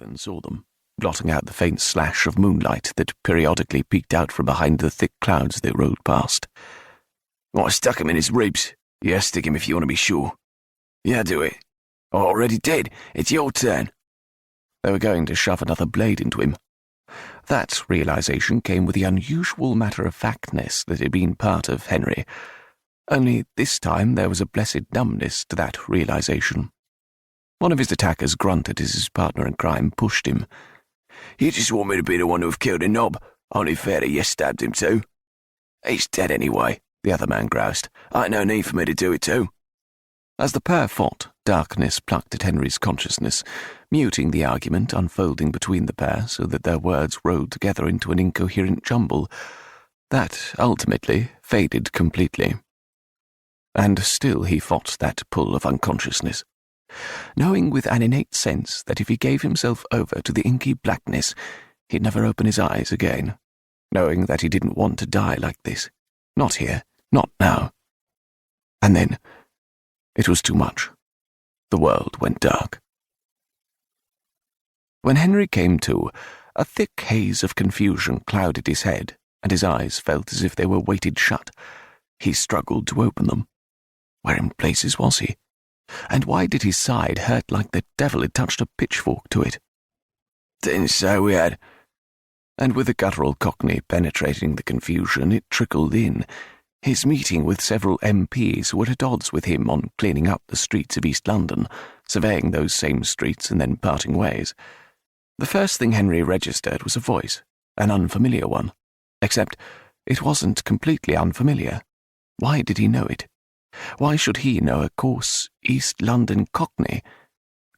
and saw them, blotting out the faint slash of moonlight that periodically peeked out from behind the thick clouds they rolled past. I stuck him in his ribs. Yeah, stick him if you want to be sure. Yeah, do it. I already did. It's your turn. They were going to shove another blade into him. That realization came with the unusual matter-of-factness that had been part of Henry. Only this time there was a blessed numbness to that realization. One of his attackers grunted as his partner in crime pushed him. You just want me to be the one who've killed a knob. Only fair that you stabbed him too. He's dead anyway, the other man groused. Ain't no need for me to do it too. As the pair fought, darkness plucked at Henry's consciousness, muting the argument unfolding between the pair so that their words rolled together into an incoherent jumble that ultimately faded completely. And still he fought that pull of unconsciousness, knowing with an innate sense that if he gave himself over to the inky blackness, he'd never open his eyes again, knowing that he didn't want to die like this. Not here, not now. And then, it was too much. The world went dark. When Henry came to, a thick haze of confusion clouded his head, and his eyes felt as if they were weighted shut. He struggled to open them. Where in places was he? And why did his side hurt like the devil had touched a pitchfork to it? Didn't say we had. And with the guttural cockney penetrating the confusion, it trickled in. His meeting with several MPs who were at odds with him on cleaning up the streets of East London, surveying those same streets and then parting ways. The first thing Henry registered was a voice, an unfamiliar one. Except it wasn't completely unfamiliar. Why did he know it? Why should he know a coarse East London cockney?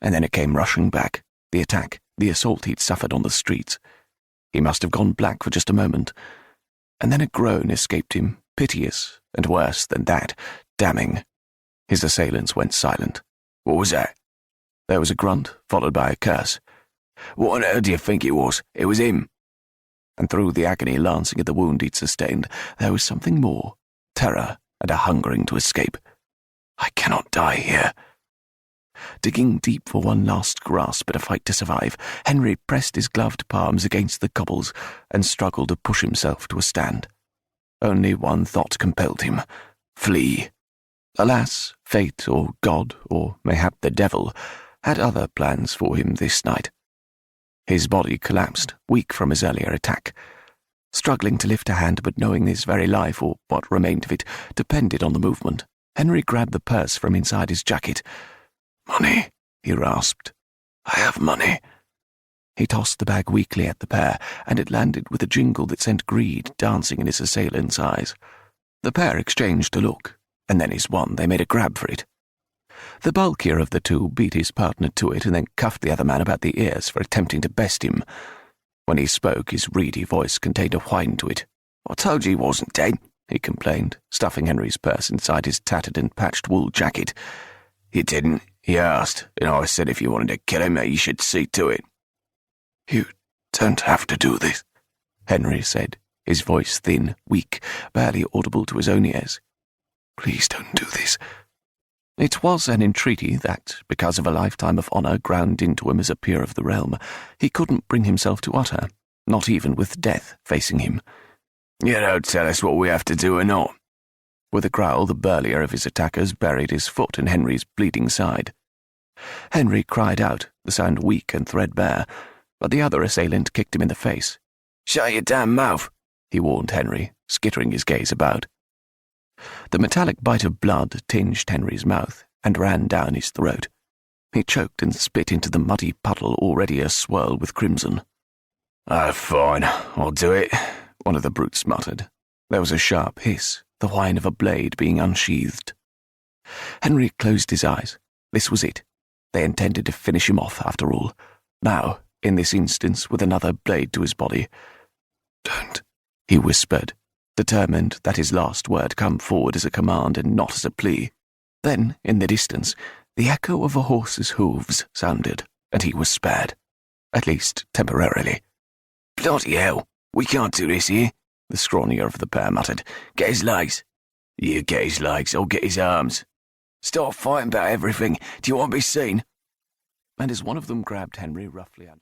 And then it came rushing back, the attack, the assault he'd suffered on the streets. He must have gone black for just a moment. And then a groan escaped him, piteous, and worse than that, damning. His assailants went silent. What was that? There was a grunt, followed by a curse. What on earth do you think it was? It was him. And through the agony lancing at the wound he'd sustained, there was something more, terror and a hungering to escape. I cannot die here. Digging deep for one last grasp at a fight to survive, Henry pressed his gloved palms against the cobbles and struggled to push himself to a stand. Only one thought compelled him: flee. Alas, fate or God, or mayhap the devil, had other plans for him this night. His body collapsed, weak from his earlier attack. Struggling to lift a hand, but knowing his very life, or what remained of it, depended on the movement, Henry grabbed the purse from inside his jacket. "Money," he rasped. "I have money." He tossed the bag weakly at the pair, and it landed with a jingle that sent greed dancing in his assailant's eyes. The pair exchanged a look, and then as one they made a grab for it. The bulkier of the two beat his partner to it and then cuffed the other man about the ears for attempting to best him. When he spoke, his reedy voice contained a whine to it. "I told you he wasn't dead," he complained, stuffing Henry's purse inside his tattered and patched wool jacket. "You didn't," he asked, "and I said if you wanted to kill him, you should see to it." "You don't have to do this," Henry said, his voice thin, weak, barely audible to his own ears. "Please don't do this." It was an entreaty that, because of a lifetime of honour ground into him as a peer of the realm, he couldn't bring himself to utter, not even with death facing him. "You don't tell us what we have to do or not." With a growl, the burlier of his attackers buried his foot in Henry's bleeding side. Henry cried out, the sound weak and threadbare, but the other assailant kicked him in the face. "Shut your damn mouth," he warned Henry, skittering his gaze about. The metallic bite of blood tinged Henry's mouth and ran down his throat. He choked and spit into the muddy puddle already a-swirl with crimson. Fine, I'll do it," one of the brutes muttered. There was a sharp hiss, the whine of a blade being unsheathed. Henry closed his eyes. This was it. They intended to finish him off, after all. Now, in this instance, with another blade to his body. "Don't," he whispered, determined that his last word come forward as a command and not as a plea. Then, in the distance, the echo of a horse's hooves sounded, and he was spared. At least, temporarily. "Bloody hell, we can't do this here," the scrawnier of the pair muttered. "Get his legs." "You get his legs, I'll get his arms." "Stop fighting about everything. Do you want to be seen?" And as one of them grabbed Henry roughly under